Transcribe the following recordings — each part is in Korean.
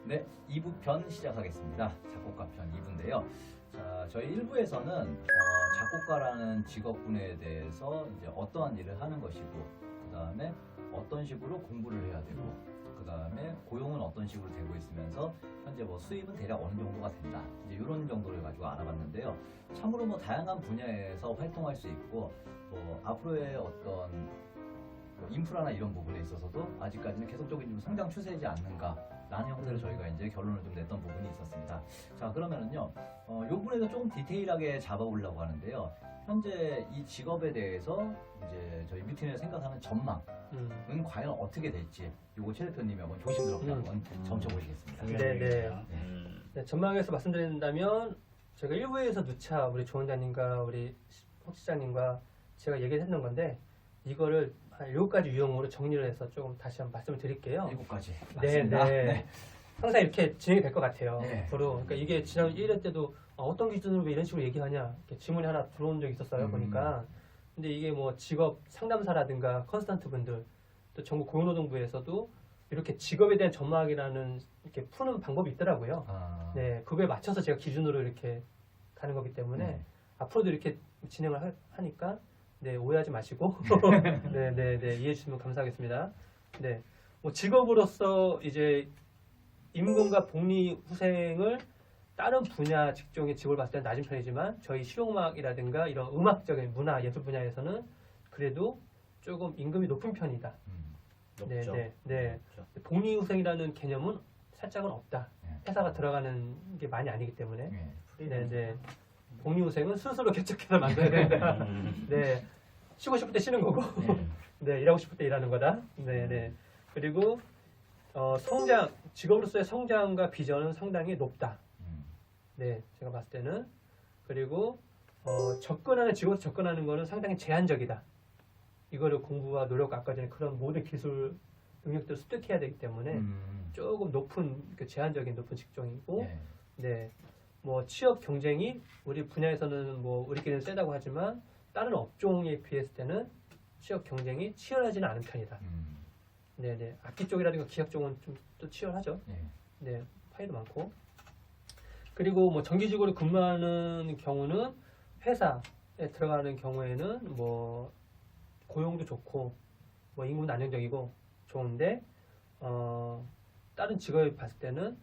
네, 2부 편 시작하겠습니다. 작곡가 편 2부인데요. 자, 저희 1부에서는 작곡가라는 직업군에 대해서 이제 어떠한 일을 하는 것이고, 그 다음에 어떤 식으로 공부를 해야 되고, 그 다음에 고용은 어떤 식으로 되고 있으면서 현재 뭐 수입은 대략 어느 정도가 된다. 이제 이런 정도를 가지고 알아봤는데요. 참으로 뭐 다양한 분야에서 활동할 수 있고, 뭐 앞으로의 어떤 뭐 인프라나 이런 부분에 있어서도 아직까지는 계속적인 좀 성장 추세이지 않는가라는 형태로 저희가 이제 결론을 좀 냈던 부분이 있었습니다. 자, 그러면은요, 이 부분에서 조금 디테일하게 잡아보려고 하는데요. 현재 이 직업에 대해서 이제 저희 뮤티너에서 생각하는 전망은 과연 어떻게 될지, 요거 최 대표님이 한번 조심스럽게 한번 점쳐보시겠습니다. 네, 전망에서 말씀드린다면 제가 1부에서 누차 우리 조 원장님과 우리 홍 시장님과 제가 얘기를 했던 건데 이거를 한 7가지 유형으로 정리를 해서 조금 다시 한번 말씀을 드릴게요. 7가지. 네, 맞습니다. 네. 항상 이렇게 진행이 될 것 같아요. 네. 앞으로. 그러니까 이게 지난 1회 때도 어떤 기준으로 왜 이런 식으로 얘기하냐 이렇게 질문이 하나 들어온 적이 있었어요. 보니까. 근데 이게 뭐 직업 상담사라든가 컨설턴트 분들 또 전국 고용노동부에서도 이렇게 직업에 대한 전망이라는 이렇게 푸는 방법이 있더라고요. 네, 그거에 맞춰서 제가 기준으로 이렇게 가는 거기 때문에 앞으로도 이렇게 진행을 하니까 네, 오해하지 마시고 네, 이해해 주시면 감사하겠습니다. 네, 뭐 직업으로서 이제 임금과 복리 후생을 다른 분야 직종의 직업을 봤을 때는 낮은 편이지만 저희 실용음악이라든가 이런 음악적인 문화 예술 분야에서는 그래도 조금 임금이 높은 편이다. 높죠. 네. 복리 후생이라는 개념은 살짝은 없다. 회사가 들어가는 게 많이 아니기 때문에. 네. 복리 후생은 스스로 개척해서 만들어야 된다. 네. 쉬고 싶을 때 쉬는 거고, 네, 일하고 싶을 때 일하는 거다. 네. 그리고 성장, 직업으로서의 성장과 비전은 상당히 높다. 네, 제가 봤을 때는. 그리고 직업으로 접근하는 거는 상당히 제한적이다. 이거를 공부와 노력, 아까 전에 그런 모든 기술 능력들을 습득해야 되기 때문에 조금 높은 제한적인 높은 직종이고, 네, 뭐 취업 경쟁이 우리 분야에서는 뭐 우리끼리는 세다고 하지만 다른 업종에 비했을 때는 취업 경쟁이 치열하지는 않은 편이다. 네. 악기 쪽이라든가 기악 쪽은 좀 또 치열하죠. 네, 파이도 많고. 그리고 뭐 정기직으로 근무하는 경우는 회사에 들어가는 경우에는 뭐 고용도 좋고 뭐 임금도 안정적이고 좋은데 다른 직업에 봤을 때는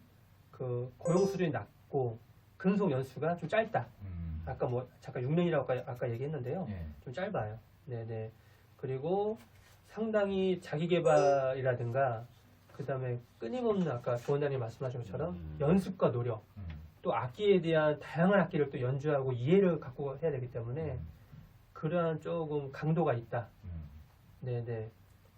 그 고용 수준이 낮고 근속 연수가 좀 짧다. 아까 뭐 잠깐 6년이라고 아까 얘기했는데요. 좀 짧아요. 네. 그리고 상당히 자기 개발이라든가 그다음에 끊임없는 아까 조 원장님 말씀하신 것처럼 연습과 노력 또 악기에 대한 다양한 악기를 또 연주하고 이해를 갖고 해야 되기 때문에 그러한 조금 강도가 있다. 네.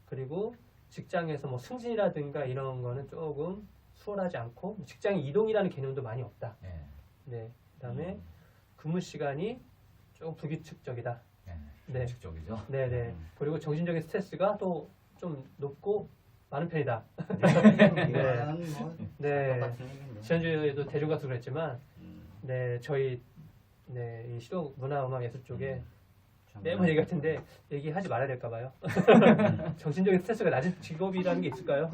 그리고 직장에서 뭐 승진이라든가 이런 거는 조금 수월하지 않고 직장 이동이라는 개념도 많이 없다. 네. 그다음에 근무 시간이 조금 불규칙적이다. 네. 규칙적이죠. 네. 그리고 정신적인 스트레스가 또 좀 높고 많은 편이다. 네. 지난주에도 대중가수 그랬지만, 네, 저희 이 시도 문화음악 예술 쪽에 매번 얘기 같은데 얘기하지 말아야 될까 봐요. 정신적인 스트레스가 낮은 직업이라는 게 있을까요?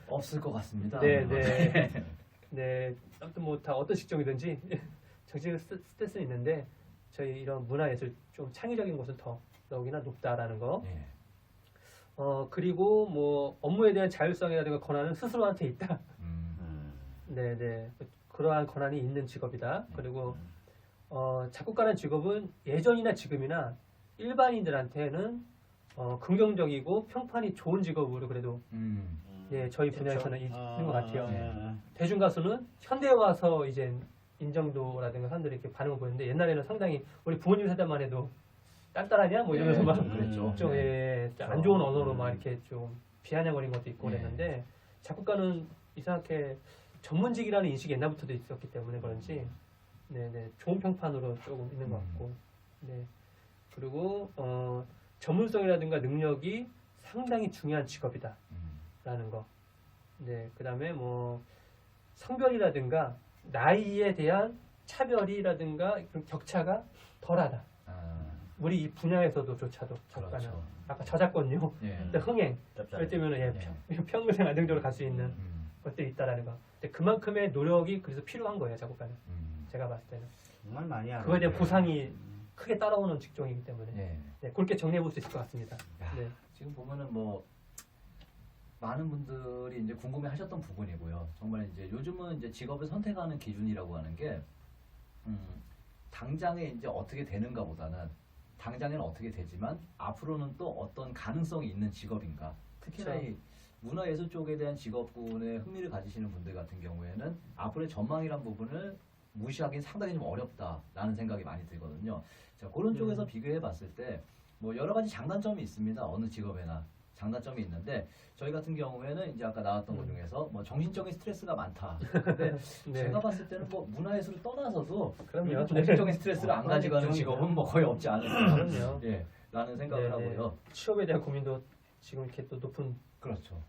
없을 것 같습니다. 네. 아무튼 뭐 다 어떤 직종이든지 정신적 스트레스는 있는데 저희 이런 문화 예술 좀 창의적인 곳은 더욱이나 높다라는 거. 그리고 뭐 업무에 대한 자율성이라든가 권한은 스스로한테 있다. 네. 그러한 권한이 있는 직업이다. 그리고 작곡가라는 직업은 예전이나 지금이나 일반인들한테는 긍정적이고 평판이 좋은 직업으로 그래도 네, 저희 분야에서는 있는 것 같아요. 대중가수는 현대에 와서 이제 인정도라든가 사람들이 이렇게 반응을 보이는데 옛날에는 상당히 우리 부모님 세대만 해도 딴따라냐 뭐 이러면서 막 그랬죠. 좀 안 좋은 언어로 막 이렇게 좀 비아냥거린 것도 있고 그랬는데 작곡가는 이상하게 전문직이라는 인식이 옛날부터도 있었기 때문에 그런지 네, 좋은 평판으로 조금 있는 것 같고 네. 그리고 전문성이라든가 능력이 상당히 중요한 직업이다 라는 거. 네, 그다음에 뭐 성별이라든가 나이에 대한 차별이라든가 그런 격차가 덜하다. 우리 이 분야에서도조차도 작가는 아까 저작권료, 흥행 이럴 때면은 평생 안정적으로 갈 수 있는 것들이 있다라는 거. 근데 그만큼의 노력이 그래서 필요한 거예요, 작곡가는. 제가 봤을 때는. 정말 많이 알아요. 그거에 대한 보상이 크게 따라오는 직종이기 때문에 예. 네, 그렇게 정리해 볼 수 있을 것 같습니다. 야, 네. 지금 보면은 뭐 많은 분들이 이제 궁금해하셨던 부분이고요. 정말 이제 요즘은 이제 직업을 선택하는 기준이라고 하는 게 당장에 이제 어떻게 되는가보다는 당장에는 어떻게 되지만 앞으로는 또 어떤 가능성이 있는 직업인가. 특히나 그쵸. 이 문화예술 쪽에 대한 직업군에 흥미를 가지시는 분들 같은 경우에는 앞으로의 전망이란 부분을 무시하기는 상당히 좀 어렵다라는 생각이 많이 들거든요. 자, 그런 쪽에서 비교해 봤을 때 뭐 여러 가지 장단점이 있습니다. 어느 직업에나 장단점이 있는데 저희 같은 경우에는 이제 아까 나왔던 것 중에서 뭐 정신적인 스트레스가 많다. 근데 네. 제가 봤을 때는 뭐 문화예술을 떠나서도 그럼요. 이런 정신적인 스트레스를 안 가져가는 직업은 뭐 거의 없지 않을까. 그럼요. 예, 라는 생각을 네, 네. 하고요. 취업에 대한 고민도 지금 이렇게 또 높은 그렇죠.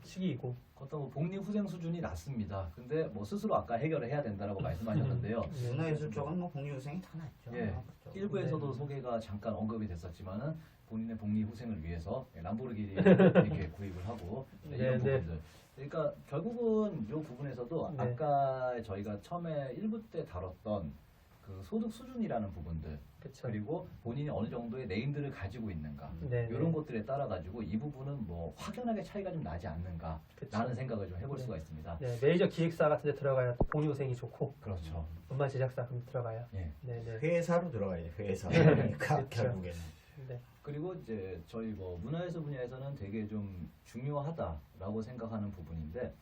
시기이고. 어떤 뭐 복리후생 수준이 낮습니다. 근데 뭐 스스로 아까 해결을 해야 된다라고 말씀하셨는데요. 네. 문화예술 쪽은 뭐 복리후생이 다 났죠. 예, 그렇죠. 일부에서도 소개가 잠깐 언급이 됐었지만은 본인의 복리후생을 위해서 람보르기니 이렇게 구입을 하고 이런 네, 네. 부분들. 그러니까 결국은 이 부분에서도 네. 아까 저희가 처음에 1부 때 다뤘던 그 소득 수준이라는 부분들 그렇죠. 그리고 본인이 어느 정도의 네임들을 가지고 있는가 네, 이런 네. 것들에 따라 가지고 이 부분은 뭐 확연하게 차이가 좀 나지 않는가라는 그쵸. 생각을 좀 해볼 네. 수가 있습니다. 네, 메이저 기획사 같은 데 들어가야 또 복리후생이 좋고 그렇죠. 음반 제작사 그럼 들어가야. 예. 네, 네. 회사로 들어가야죠. 회사. 네. 그러니까 그렇죠. 결국에는. 네. 그리고 이제 저희 뭐 문화예술 분야에서는 되게 좀 중요하다라고 생각하는 부분인데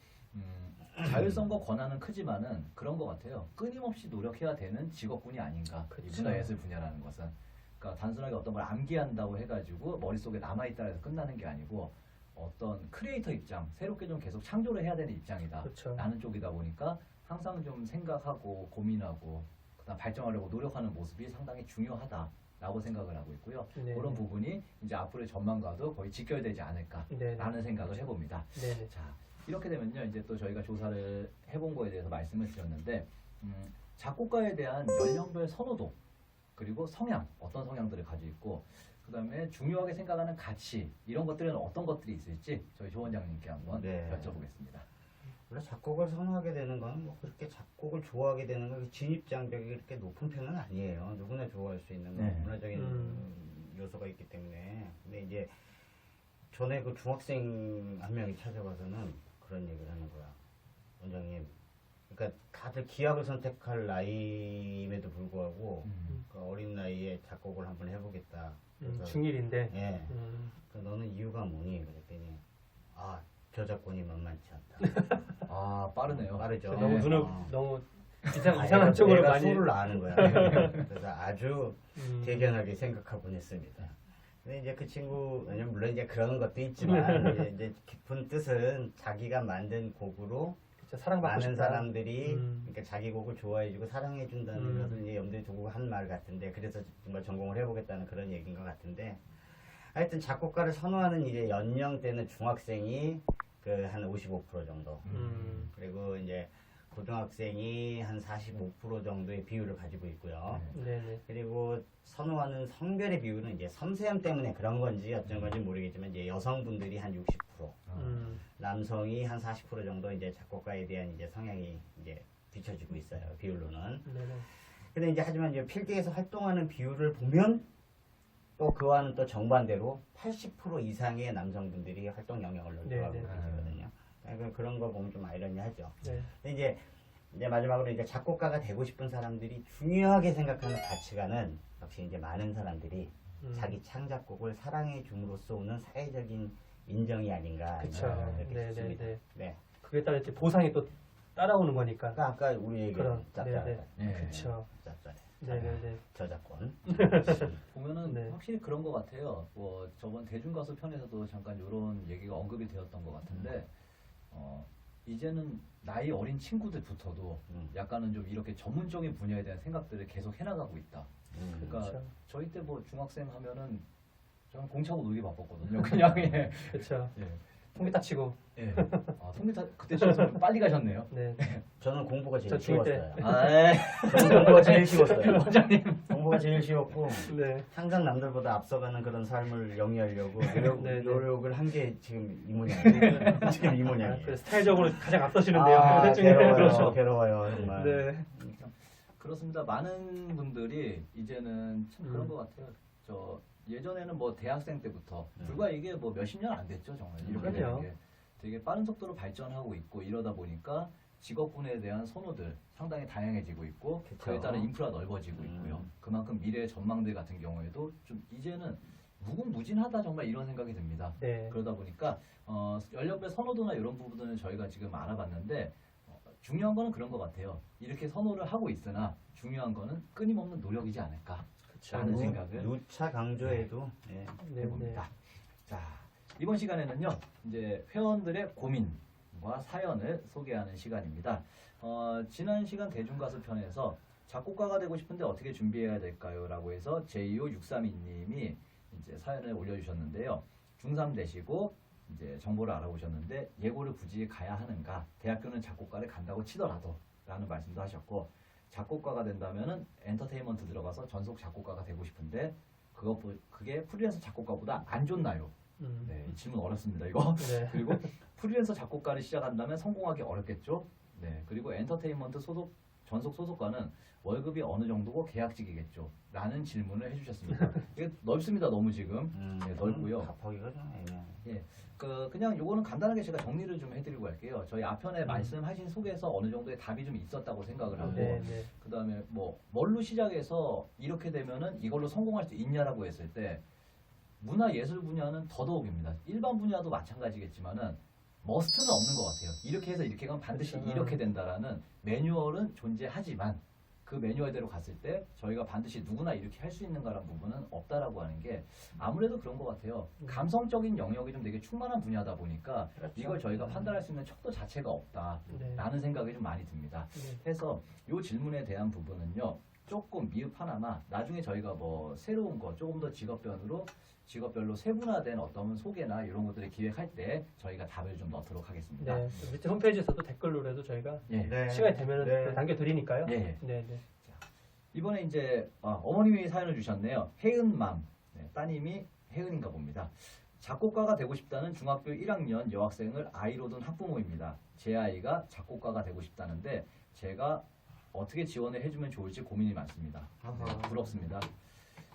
자율성과 권한은 크지만은 그런 것 같아요. 끊임없이 노력해야 되는 직업군이 아닌가. 이 그쵸. 문화예술 분야라는 것은. 그러니까 단순하게 어떤 걸 암기한다고 해가지고 머릿속에 남아있다 해서 끝나는 게 아니고 어떤 크리에이터 입장, 새롭게 좀 계속 창조를 해야 되는 입장이다. 그렇죠. 라는 쪽이다 보니까 항상 좀 생각하고 고민하고 그다음 발전하려고 노력하는 모습이 상당히 중요하다라고 생각을 하고 있고요. 네, 그런 네. 부분이 이제 앞으로의 전망과도 거의 직결되지 않을까라는 네, 네. 생각을 해봅니다. 네, 네. 자, 이렇게 되면요, 이제 또 저희가 조사를 해본 거에 대해서 말씀을 드렸는데, 작곡가에 대한 연령별 선호도, 그리고 성향, 어떤 성향들을 가지고 있고, 그 다음에 중요하게 생각하는 가치, 이런 것들은 어떤 것들이 있을지 저희 조 원장님께 한번 네. 여쭤보겠습니다. 원래 작곡을 선호하게 되는 건 뭐 그렇게 작곡을 좋아하게 되는 건 진입 장벽이 그렇게 높은 편은 아니에요. 누구나 좋아할 수 있는 뭐 네. 문화적인 요소가 있기 때문에. 근데 이제 전에 그 중학생 한 명이 찾아와서는 그런 얘기를 하는 거야. 원장님, 그러니까 다들 기악을 선택할 나이임에도 불구하고 그 어린 나이에 작곡을 한번 해보겠다. 그래서 중일인데. 예. 그러니까 너는 이유가 뭐니? 그랬더니 아, 저작권이 만만치 않다. 아, 빠르네요. 빠르죠. 너무 네. 눈을 어. 너무 아, 이상한 쪽으로 내가 많이. 소를 아는 거야. 그래서 아주 대견하게 생각하곤 했습니다. 근데 이제 그 친구, 왜냐면 물론 이제 그런 것도 있지만 이제 깊은 뜻은 자기가 만든 곡으로 진짜 사랑받고 많은 싶다. 사람들이 그러니까 자기 곡을 좋아해주고 사랑해준다는 것을 이제 염두에 두고 한 말 같은데, 그래서 정말 전공을 해보겠다는 그런 얘기인 것 같은데, 하여튼 작곡가를 선호하는 이제 연령대는 중학생이 그 한 55% 정도, 그리고 이제 고등학생이 한 45% 정도의 비율을 가지고 있고요. 네네. 그리고 선호하는 성별의 비율은 이제 섬세함 때문에 그런 건지 어쩐 건지 모르겠지만 이제 여성분들이 한 60%, 남성이 한 40% 정도 이제 작곡가에 대한 이제 성향이 이제 비춰지고 있어요, 비율로는. 네네. 근데 이제 하지만 이제 필드에서 활동하는 비율을 보면 또 그와는 또 정반대로 80% 이상의 남성분들이 활동 영역을 넓혀가고 네, 네. 계시거든요. 그러니까 그런 거 보면 좀 아이러니하죠. 네. 근데 이제 마지막으로 이제 작곡가가 되고 싶은 사람들이 중요하게 생각하는 가치관은 역시 이제 많은 사람들이 자기 창작곡을 사랑해 줌으로써 오는 사회적인 인정이 아닌가. 그쵸. 이렇게 네, 싶습니다. 네, 네. 네. 그에 따라 이제 보상이 또 따라오는 거니까. 그러니까 아까 우리 얘기한 그럼, 네, 짭짤해. 네. 그렇죠. 짭짤해. 네네네. 저작권. 보면은 네. 확실히 그런 것 같아요. 뭐 저번 대중가수 편에서도 잠깐 이런 얘기가 언급이 되었던 것 같은데 이제는 나이 어린 친구들부터도 약간은 좀 이렇게 전문적인 분야에 대한 생각들을 계속 해나가고 있다. 그러니까 그렇죠. 저희 때 뭐 중학생 하면은 저는 공차고 놀기 바빴거든요. 그냥 예. 그렇죠. 예. 통기타 치고. 예. 통기타 그때 좀 빨리 가셨네요. 네. 저는 공부가 제일 저 중일 때. 쉬웠어요. 아, 예. 저는 공부가 제일 쉬웠어요. 원장님. 공부가 제일 쉬웠고 네. 항상 남들보다 앞서가는 그런 삶을 영위하려고 네, 네. 노력을 한 게 지금 이 모양이에요. 지금 이 아, 모양이에요. 그 스타일적으로 가장 앞서시는데요. 아, 그 중에. 괴로워요. 그렇죠. 괴로워요. 정말. 네. 그렇습니다. 많은 분들이 이제는 참 그런 것 같아요. 예전에는 뭐 대학생 때부터 불과 이게 뭐 몇십 년 안 됐죠, 정말. 이렇게 되는 그럼요. 게 되게 빠른 속도로 발전하고 있고 이러다 보니까 직업군에 대한 선호들 상당히 다양해지고 있고 그쵸. 그에 따른 인프라 넓어지고 있고요. 그만큼 미래의 전망들 같은 경우에도 좀 이제는 무궁무진하다 정말 이런 생각이 듭니다. 네. 그러다 보니까 연령별 선호도나 이런 부분들은 저희가 지금 알아봤는데 중요한 거는 그런 것 같아요. 이렇게 선호를 하고 있으나 중요한 거는 끊임없는 노력이지 않을까 라는 생각을 누차 강조해도 예. 네. 해봅니다. 자, 이번 시간에는요, 이제 회원들의 고민과 사연을 소개하는 시간입니다. 지난 시간 대중가수 편에서 작곡가가 되고 싶은데 어떻게 준비해야 될까요? 라고 해서 제25632님이 이제 사연을 올려주셨는데요. 중3 되시고 이제 정보를 알아보셨는데 예고를 굳이 가야 하는가? 대학교는 작곡가를 간다고 치더라도 라는 말씀도 하셨고 작곡가가 된다면은 엔터테인먼트 들어가서 전속 작곡가가 되고 싶은데 그게 프리랜서 작곡가보다 안 좋나요? 네, 이 질문 어렵습니다 이거. 네. 그리고 프리랜서 작곡가를 시작한다면 성공하기 어렵겠죠? 네, 그리고 엔터테인먼트 전속 소속가는 월급이 어느 정도고 계약직이겠죠? 라는 질문을 해주셨습니다. 이게 넓습니다 너무 지금. 네, 넓고요. 답하기가 좀 애매해요. 예, 그냥 요거는 간단하게 제가 정리를 좀 해드리고 할게요. 저희 앞편에 말씀하신 속에서 어느 정도의 답이 좀 있었다고 생각을 하고, 네, 네. 그 다음에 뭐 뭘로 시작해서 이렇게 되면은 이걸로 성공할 수 있냐라고 했을 때 문화 예술 분야는 더더욱입니다. 일반 분야도 마찬가지겠지만은 머스트는 없는 것 같아요. 이렇게 해서 이렇게 가면 반드시 그렇죠. 이렇게 된다라는 매뉴얼은 존재하지만 그 매뉴얼대로 갔을 때 저희가 반드시 누구나 이렇게 할 수 있는가라는 부분은 없다라고 하는 게 아무래도 그런 것 같아요. 감성적인 영역이 좀 되게 충만한 분야다 보니까 그렇죠. 이걸 저희가 판단할 수 있는 척도 자체가 없다라는 네. 생각이 좀 많이 듭니다. 네. 해서 이 질문에 대한 부분은요. 조금 미흡하나마 나중에 저희가 뭐 새로운 거 조금 더 직업별로 세분화된 어떤 소개나 이런 것들을 기획할 때 저희가 답을 좀 넣도록 하겠습니다. 네. 밑에 홈페이지에서도 댓글로라도 저희가 예. 네. 시간이 되면 네. 남겨드리니까요. 예. 네, 네. 이번에 이제 어머님이 사연을 주셨네요. 혜은맘. 네, 따님이 혜은인가 봅니다. 작곡가가 되고 싶다는 중학교 1학년 여학생을 아이로 둔 학부모입니다. 제 아이가 작곡가가 되고 싶다는데 제가 어떻게 지원을 해주면 좋을지 고민이 많습니다. 네, 부럽습니다.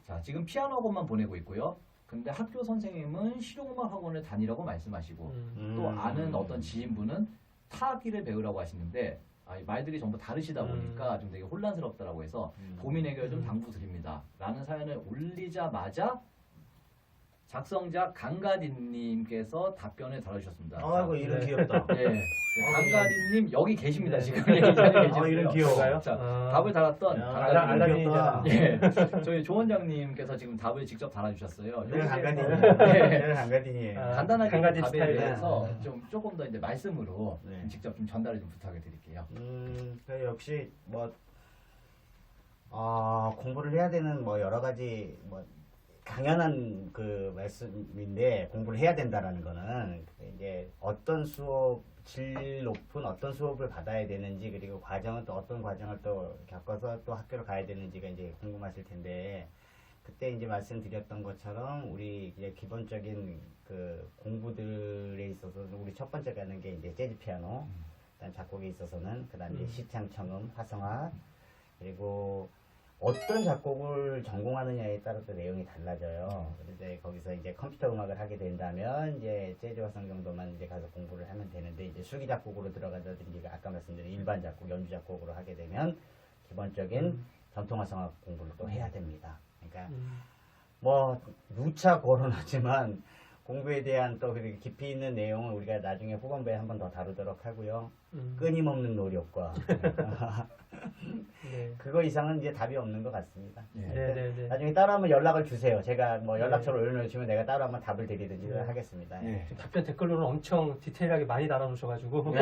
자, 지금 피아노 학원만 보내고 있고요. 근데 학교 선생님은 실용음악 학원을 다니라고 말씀하시고 또 아는 어떤 지인분은 타악기를 배우라고 하시는데 말들이 전부 다르시다 보니까 좀 되게 혼란스럽다라고 해서 고민 해결 좀 당부 드립니다. 라는 사연을 올리자마자 작성자 강가딘님께서 답변을 달아주셨습니다. 아이고 이런 네. 귀엽다. 네, 강가딘님 여기 계십니다. 네. 지금 여기 자리에 계시고요. 이런 귀여워. 자, 답을 달았던 야, 강가딘님. 알라딘이잖아. 예, 저희 조 원장님께서 지금 답을 직접 달아주셨어요. 이런 강가딘이에요. 네. 이런 강가딘이에요. 아, 간단하게 강가딘 답에 스타일이야. 대해서 좀 조금 더 이제 말씀으로 네. 직접 좀 전달을 좀 부탁을 드릴게요. 그 역시 뭐 공부를 해야 되는 뭐 여러 가지 뭐 당연한 그 말씀인데 공부를 해야 된다라는 거는 이제 어떤 수업 질 높은 어떤 수업을 받아야 되는지 그리고 과정은 또 어떤 과정을 또 겪어서 또 학교를 가야 되는지가 이제 궁금하실 텐데 그때 이제 말씀드렸던 것처럼 우리 이제 기본적인 그 공부들에 있어서 우리 첫 번째 가는 게 이제 재즈 피아노, 그다음 작곡에 있어서는 그다음 이제 시창, 청음, 화성악 그리고 어떤 작곡을 전공하느냐에 따라 또 내용이 달라져요. 그런데 거기서 이제 컴퓨터 음악을 하게 된다면 이제 재즈 화성 정도만 이제 가서 공부를 하면 되는데 이제 수기 작곡으로 들어가다든지 아까 말씀드린 일반 작곡, 연주 작곡으로 하게 되면 기본적인 전통 화성악 공부를 또 해야 됩니다. 그러니까 뭐 누차 거론하지만 공부에 대한 또 그렇게 깊이 있는 내용은 우리가 나중에 후반부에 한 번 더 다루도록 하고요. 끊임없는 노력과 네. 그거 이상은 이제 답이 없는 것 같습니다. 예. 네, 네, 네. 나중에 따라하면 연락을 주세요. 제가 뭐 연락처를 올려주시면 내가 따라하면 답을 드리든지 네. 하겠습니다. 예. 답변 댓글로는 엄청 디테일하게 많이 달아놓으셔가지고. 네.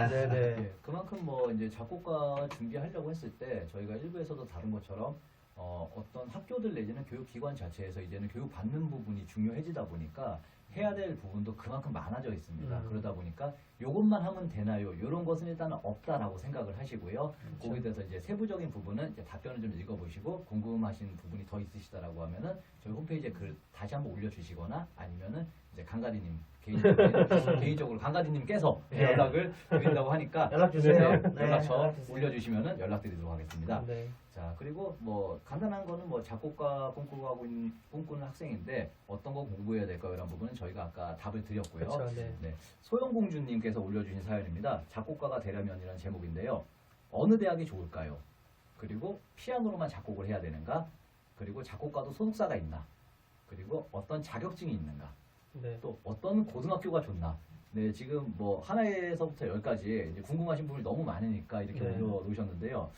네, 네. 예, 그만큼 뭐 이제 작곡가 준비하려고 했을 때 저희가 일부에서도 다룬 것처럼 어떤 학교들 내지는 교육기관 자체에서 이제는 교육받는 부분이 중요해지다 보니까 해야 될 부분도 그만큼 많아져 있습니다. 그러다 보니까 요것만 하면 되나요? 이런 것은 일단은 없다라고 생각을 하시고요. 거기에 대해서 이제 세부적인 부분은 이제 답변을 좀 읽어보시고 궁금하신 부분이 더 있으시다라고 하면은 저희 홈페이지에 글 다시 한번 올려주시거나 아니면은 이제 강가리님 개인적으로 강가리님께서 연락을 드린다고 하니까 연락 주세요. 네, 연락처 연락 주세요. 올려주시면은 연락드리도록 하겠습니다. 네. 자, 그리고 뭐 간단한 거는 뭐 작곡가 꿈꾸는 학생인데 어떤 거 공부해야 될까요? 이런 부분은 저희가 아까 답을 드렸고요. 그렇죠. 네. 네, 소영공주님께서 올려주신 사연입니다. 작곡가가 되려면이라는 제목인데요. 어느 대학이 좋을까요? 그리고 피아노로만 작곡을 해야 되는가? 그리고 작곡가도 소속사가 있나? 그리고 어떤 자격증이 있는가? 네. 또 어떤 고등학교가 좋나? 네, 지금 뭐 하나에서부터 10까지 이제 궁금하신 부분이 너무 많으니까 이렇게 네. 올려놓으셨는데요.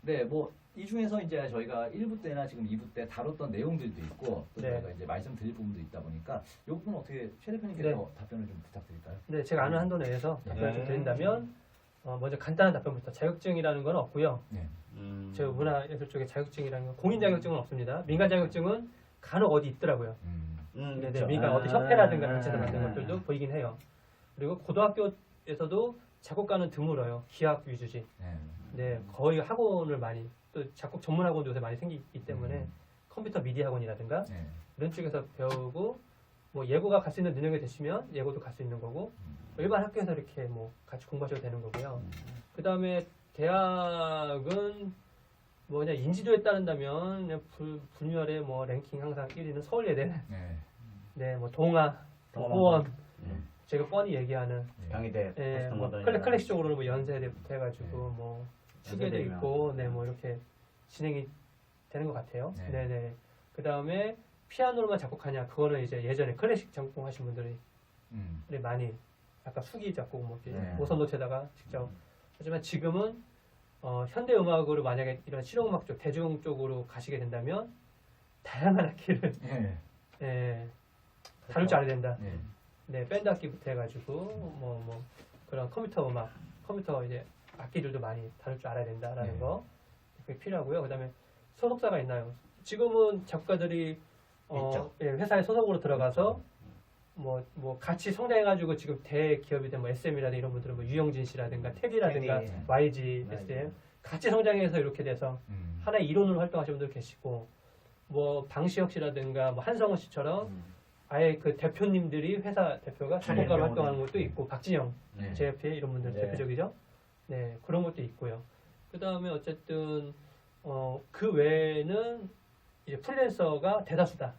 네, 뭐 이 중에서 이제 저희가 1부 때나 지금 2부 때 다뤘던 내용들도 있고 또 네. 저희가 이제 말씀드릴 부분도 있다 보니까 이 부분 어떻게 최 대표님께서 네. 답변을 좀 부탁드릴까요? 네, 제가 아는 한도 내에서 답변을 좀 드린다면 먼저 간단한 답변부터 자격증이라는 건 없고요. 네. 저 문화예술 쪽에 자격증이라는 건 공인 자격증은 없습니다. 민간 자격증은 간혹 어디 있더라고요. 네, 그렇죠. 민간 어디 협회라든가 단체에서 만든 것들도 보이긴 해요. 그리고 고등학교에서도 작곡가는 드물어요. 기악 위주지. 네. 네, 거의 학원을 많이 또 작곡 전문 학원도 요새 많이 생기기 때문에 컴퓨터 미디 학원이라든가 네. 이런 쪽에서 배우고 뭐 예고가 갈 수 있는 능력이 되시면 예고도 갈 수 있는 거고 일반 학교에서 이렇게 뭐 같이 공부하셔도 되는 거고요. 그 다음에 대학은 뭐 그냥 인지도에 따른다면 그냥 분열의 뭐 랭킹 항상 1위는 서울예대, 네. 네, 뭐 동아, 호원, 제가 뻔히 얘기하는 경희대, 예, 뭐 포스트 클래식 쪽으로는 뭐 연세대부터 해가지고 뭐 추계도 연세대면. 있고, 네, 뭐 이렇게 진행이 되는 것 같아요. 네. 네, 네. 그 다음에 피아노로만 작곡하냐? 그거는 이제 예전에 클래식 작곡하신 분들이 많이 아까 수기 작곡 뭐 이렇게 네. 오선노트에다가 직접 하지만 지금은 현대 음악으로 만약에 이런 실용음악 쪽, 대중 쪽으로 가시게 된다면 다양한 악기를 네. 예, 다룰 줄 알아야 된다. 네. 네, 밴드 악기부터 해가지고 뭐 그런 컴퓨터 음악, 컴퓨터 이제 악기들도 많이 다룰 줄 알아야 된다라는 네. 거 그게 필요하고요. 그다음에 소속사가 있나요? 지금은 작가들이 있죠. 예, 회사에 소속으로 들어가서 뭐 같이 성장해가지고 지금 대기업이 된 뭐 SM이라든가 이런 분들은 뭐 유영진 씨라든가 테디라든가 테디. YG, SM 같이 성장해서 이렇게 돼서 하나의 이론으로 활동하시는 분들 계시고 뭐 방시혁 씨라든가 뭐 한성우 씨처럼 아예 그 대표님들이 회사 대표가 작곡가로 네, 활동하는 것도 있고 박진영, 네. JFA 이런 분들 네. 대표적이죠. 네, 그런 것도 있고요. 그 다음에 어쨌든 그 외에는 이제 프리랜서가 대다수다.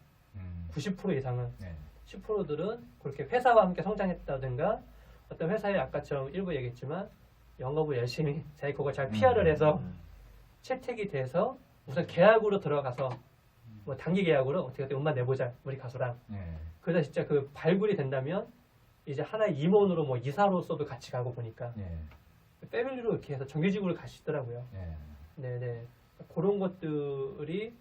90% 이상은. 네. 10%들은 그렇게 회사와 함께 성장했다든가 어떤 회사에 아까처럼 일부 얘기했지만 영업을 열심히 자기 그걸 잘 PR을 해서 채택이 돼서 우선 계약으로 들어가서 뭐 단기 계약으로 어떻게 어떻게 음반 내보자 우리 가수랑 네. 그러다 진짜 그 발굴이 된다면 이제 하나의 임원으로 뭐 이사로서도 같이 가고 보니까 네. 패밀리로 이렇게 해서 정규직으로 가시더라고요. 네. 네네 그런 것들이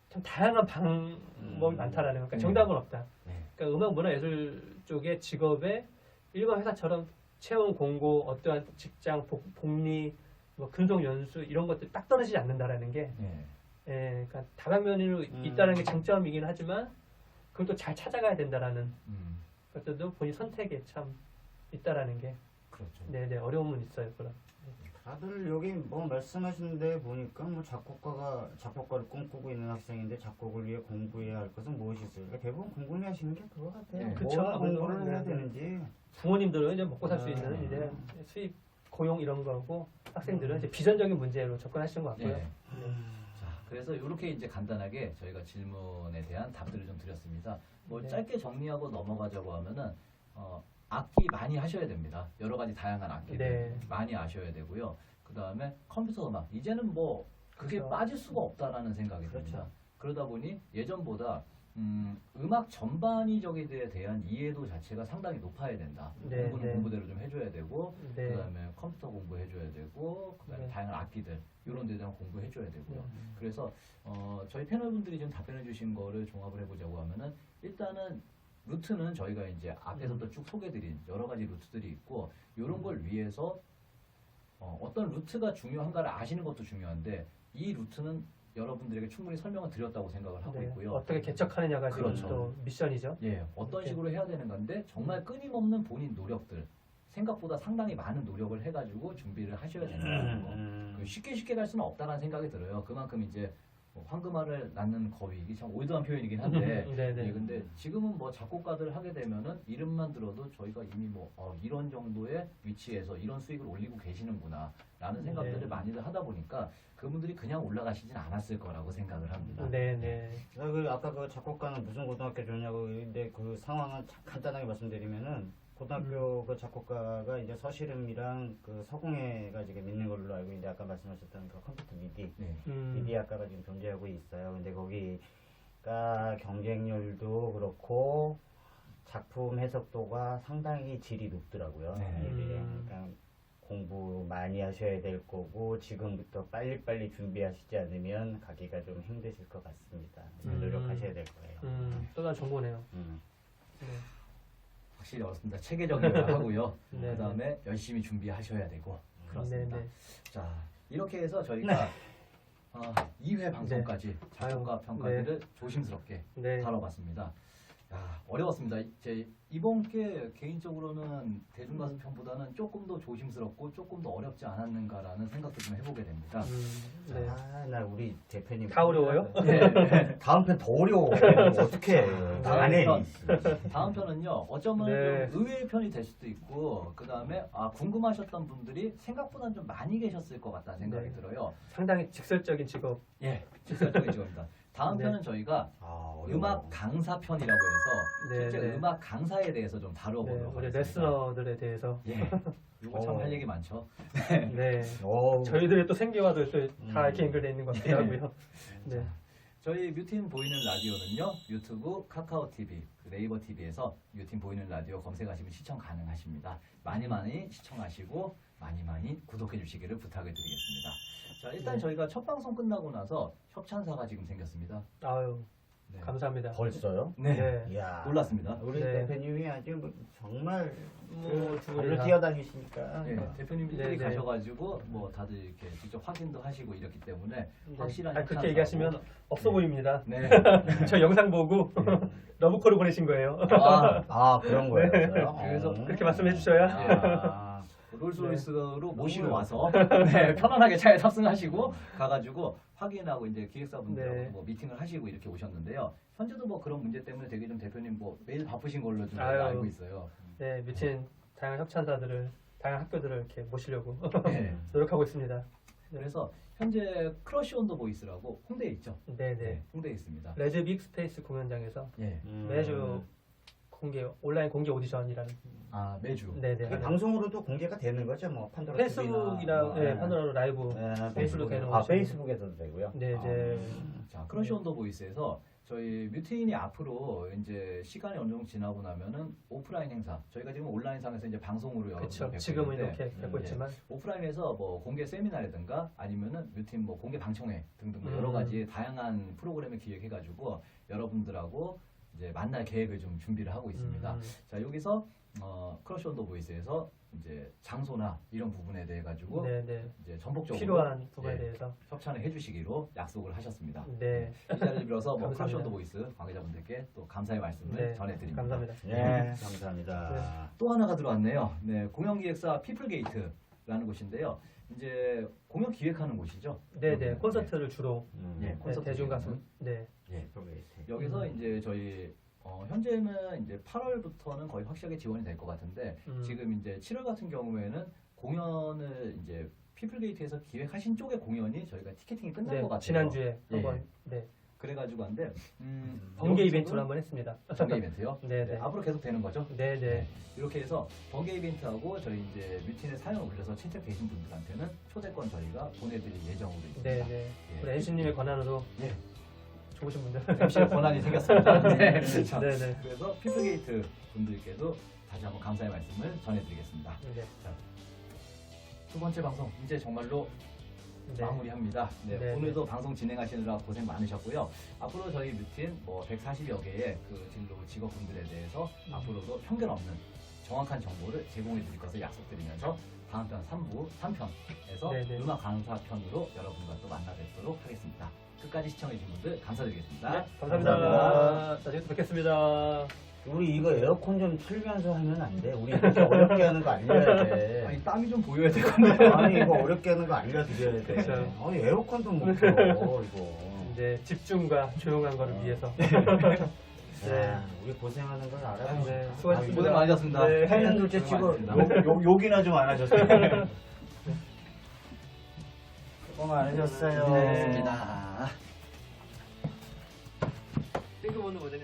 참 다양한 방법이 많다라는 거. 그러니까 네. 정답은 없다. 네. 그러니까 음악 문화 예술 쪽의 직업에 일반 회사처럼 채용 공고 어떠한 직장 복리 뭐 근속 연수 이런 것들 딱 떨어지지 않는다라는 게 네. 예, 그러니까 다방면으로 있다는 게 장점이긴 하지만 그걸 또 잘 찾아가야 된다라는 것들도 본인 선택에 참 있다라는 게 그렇죠. 네네 어려움은 있어요. 그런. 다들 여기 뭐 말씀하시는데 보니까 뭐 작곡가를 꿈꾸고 있는 학생인데 작곡을 위해 공부해야 할 것은 무엇이 있을까? 대부분 궁금해하시는 게 그거 같아요. 네. 그쵸. 뭘 공부를 아무래도 해야 네. 되는지. 부모님들은 이제 먹고 살 수 아. 있는 이제 수입 고용 이런 거고 학생들은 이제 비전적인 문제로 접근하시는 것 같고요. 네. 네. 자, 그래서 이렇게 이제 간단하게 저희가 질문에 대한 답들을 좀 드렸습니다. 뭐 네. 짧게 정리하고 넘어가자고 하면은 악기 많이 하셔야 됩니다. 여러 가지 다양한 악기들 네. 많이 아셔야 되고요. 그 다음에 컴퓨터 음악 이제는 뭐 그게 그렇죠. 빠질 수가 없다라는 생각이 그렇죠. 듭니다. 그러다 보니 예전보다 음악 전반이적에 대한 이해도 자체가 상당히 높아야 된다. 네, 공부는 네. 공부대로 좀 해줘야 되고 네. 그다음에 컴퓨터 공부해줘야 되고 그다음에 네. 다양한 악기들 이런 데에 대한 공부해줘야 되고요. 음. 그래서 저희 패널분들이 좀 답변해주신 거를 종합을 해보자고 하면은 일단은 루트는 저희가 이제 앞에서도 쭉 소개드린 여러 가지 루트들이 있고 이런 걸 위해서 어떤 루트가 중요한가를 아시는 것도 중요한데 이 루트는 여러분들에게 충분히 설명을 드렸다고 생각을 하고 네. 있고요. 어떻게 개척하느냐가 지금 그렇죠. 또 미션이죠. 예, 어떤 이렇게. 식으로 해야 되는 건데 정말 끊임없는 본인 노력들, 생각보다 상당히 많은 노력을 해가지고 준비를 하셔야 된다는 거. 쉽게 갈 수는 없다는 생각이 들어요. 그만큼 이제 뭐 황금알을 낳는 거위, 이게 참 올드한 표현이긴 한데, 네네. 예, 근데 지금은 뭐 작곡가들 하게 되면은 이름만 들어도 저희가 이미 뭐 이런 정도의 위치에서 이런 수익을 올리고 계시는구나라는 생각들을 네. 많이들 하다 보니까 그분들이 그냥 올라가시진 않았을 거라고 생각을 합니다. 네네. 아까 그 작곡가는 무슨 고등학교 좋냐고 근데 그 상황은 간단하게 말씀드리면은 고등학교 그 작곡가가 이제 서시름이랑 그 서공예가 지금 있는 걸로 알고 있는데 아까 말씀하셨던 그 컴퓨터 미디 네. 미디 학과가 지금 존재하고 있어요. 근데 거기가 경쟁률도 그렇고 작품 해석도가 상당히 질이 높더라고요. 네. 이게 그러니까 공부 많이 하셔야 될 거고 지금부터 빨리빨리 준비하시지 않으면 가기가 좀 힘드실 것 같습니다. 노력하셔야 될 거예요. 또 다른 정보네요. 네. 확실히 어렵습니다. 체계적이기도 하고요. 네. 그 다음에 열심히 준비하셔야 되고 그렇습니다. 네네. 자, 이렇게 해서 저희가 2회 방송까지 작곡가 아유, 평가들을 조심스럽게 네. 다뤄봤습니다. 야, 어려웠습니다. 제 이번 게 개인적으로는 대중가수 편보다는 조금 더 조심스럽고 조금 더 어렵지 않았는가라는 생각도 좀 해보게 됩니다. 네. 나 우리 대표님 다 어려워요? 네. 다음 편 더 어려워. 어떻게 안 해? 다음 편은요, 어쩌면 네. 좀 의외의 편이 될 수도 있고, 그 다음에 궁금하셨던 분들이 생각보다 좀 많이 계셨을 것 같다는 생각이 네. 들어요. 상당히 직설적인 직업. 예, 직설적인 직업입니다. 다음 네. 편은 저희가 음악 강사 편이라고 해서 네, 실제 네. 음악 강사에 대해서 좀 네. 다뤄보도록 우리 하겠습니다. 레스너들에 대해서. 예, 이거 참 할 얘기 많죠. 네. 오. 저희들의 또 생계와도 또 다 이렇게 연결되어 있는 것 같기도 하고요. 네. 저희 뮤틴 보이는 라디오는요, 유튜브, 카카오 TV, 네이버 TV에서 뮤틴 보이는 라디오 검색하시면 시청 가능하십니다. 많이 시청하시고 많이 구독해 주시기를 부탁을 드리겠습니다. 자, 일단 네. 저희가 첫 방송 끝나고 나서 협찬사가 지금 생겼습니다. 아유, 네. 감사합니다. 벌써요? 네. 네. 이야. 놀랐습니다. 우리 네. 대표님이 아주 뭐 정말 두 발로 분이 다. 뛰어다니시니까. 네, 대표님들이 네, 네. 가셔가지고 뭐 다들 이렇게 직접 확인도 하시고 이렇기 때문에 확실한 그렇게 협찬사고. 얘기하시면 없어 네. 보입니다. 네. 저 영상 보고 러브콜을 보내신 거예요. 그런 거예요. 그래서 그렇게 말씀해 주셔야. 아, 롤스로이스로 모시러 너무 와서 네, 편안하게 차에 탑승하시고 가가지고 확인하고 이제 기획사분들하고 네. 뭐 미팅을 하시고 이렇게 오셨는데요. 현재도 뭐 그런 문제 때문에 되게 좀 대표님 뭐 매일 바쁘신 걸로 좀 아유. 알고 있어요. 네, 미친 다양한 협찬사들을, 다양한 학교들을 이렇게 모시려고 네. 노력하고 있습니다. 그래서 현재 크러쉬 온 더 보이스라고 홍대에 있죠. 네, 네. 홍대에 있습니다. 레드 빅 스페이스 공연장에서 예. 매주 온라인 공개 오디션이라는. 매주. 네, 네. 그 방송으로도 공개가 되는 거죠, 뭐 판도라 페이스북이랑 TV나, 판도라 라이브. 페이스북에는 페이스북에서도 되고요. 네, 이제 자, 크러쉬 온 더 보이스에서 저희 뮤트인이 앞으로 이제 시간이 어느 정도 지나고 나면은 오프라인 행사, 저희가 지금 온라인상에서 이제 방송으로 그렇죠. 여러분들 지금은 뵙고 있는데 이렇게 뵙고 있지만 오프라인에서 뭐 공개 세미나라든가 아니면은 뮤팀 뭐 공개 방청회 등등 뭐 여러 가지 다양한 프로그램을 기획해가지고 여러분들하고 이제 만날 계획을 좀 준비를 하고 있습니다. 자, 여기서 크러쉬 온 더 보이스에서 이제 장소나 이런 부분에 대해 가지고 네, 네. 이제 전폭적으로 필요한 부분에 예, 대해서. 협찬을 해주시기로 약속을 하셨습니다. 네. 이 자리를 빌어서 뭐 감사합니다. 크러쉬 온 더 보이스 관계자분들께 또 감사의 말씀을 네, 전해드립니다. 감사합니다. 네, 감사합니다. 또 하나가 들어왔네요. 네, 공연기획사 피플게이트라는 곳인데요. 이제 공연 기획하는 곳이죠. 네, 네. 콘서트를 주로 예, 네, 콘서트 대중 가수. 기획하는. 네. 예. 여기서 이제 저희 현재는 이제 8월부터는 거의 확실하게 지원이 될 것 같은데 지금 이제 7월 같은 경우에는 공연을 이제 피플게이트에서 기획하신 쪽의 공연이 저희가 티켓팅이 끝난 네, 것 같아요. 지난주에 예, 한번 네. 그래가지고 한데 번개 여기서도 이벤트를 한번 했습니다. 번개 이벤트요? 네, 네. 앞으로 계속 되는 거죠? 네, 네. 이렇게 해서 번개 이벤트하고 저희 이제 뮤틴에 사연을 올려서 채택되신 분들한테는 초대권 저희가 보내드릴 예정으로 있습니다. 네, 네. 예. 우리 NC님의 권한으로 예. 좋으신 분들. MC의 권한이 생겼습니다. 네. 자, 네, 네. 그래서 피플게이트 분들께도 다시 한번 감사의 말씀을 전해드리겠습니다. 네. 자, 두 번째 방송 이제 정말로 네. 마무리합니다. 네, 네, 오늘도 방송 진행하시느라 고생 많으셨고요. 앞으로 저희 뮤틴 뭐 140여 개의 그 진로 직업분들에 대해서 앞으로도 편견 없는 정확한 정보를 제공해 드릴 것을 약속드리면서 다음 편 3부 3편에서 네, 네. 음악 강사 편으로 여러분과 또 만나 뵙도록 하겠습니다. 끝까지 시청해주신 분들 감사드리겠습니다. 네, 감사합니다. 나중에 또 뵙겠습니다. 우리 이거 에어컨 좀 틀면서 하면 안 돼? 우리 이렇게 어렵게 하는 거 알려야 돼. 아니 땀이 좀 보여야 될 건데. 아니 이거 어렵게 하는 거 알려드려야 돼. 그렇죠. 아니 에어컨도 못 켜 이거. 이제 집중과 조용한 거를 위해서. 네. 우리 고생하는 걸 알아. 네, 수고하셨습니다. 고생 많으셨습니다. 네. 팬은 둘째 치고 고생 욕이나 좀 안 하셨어요. 수고 많으셨어요. 많으셨습니다. 싱크본드 버전이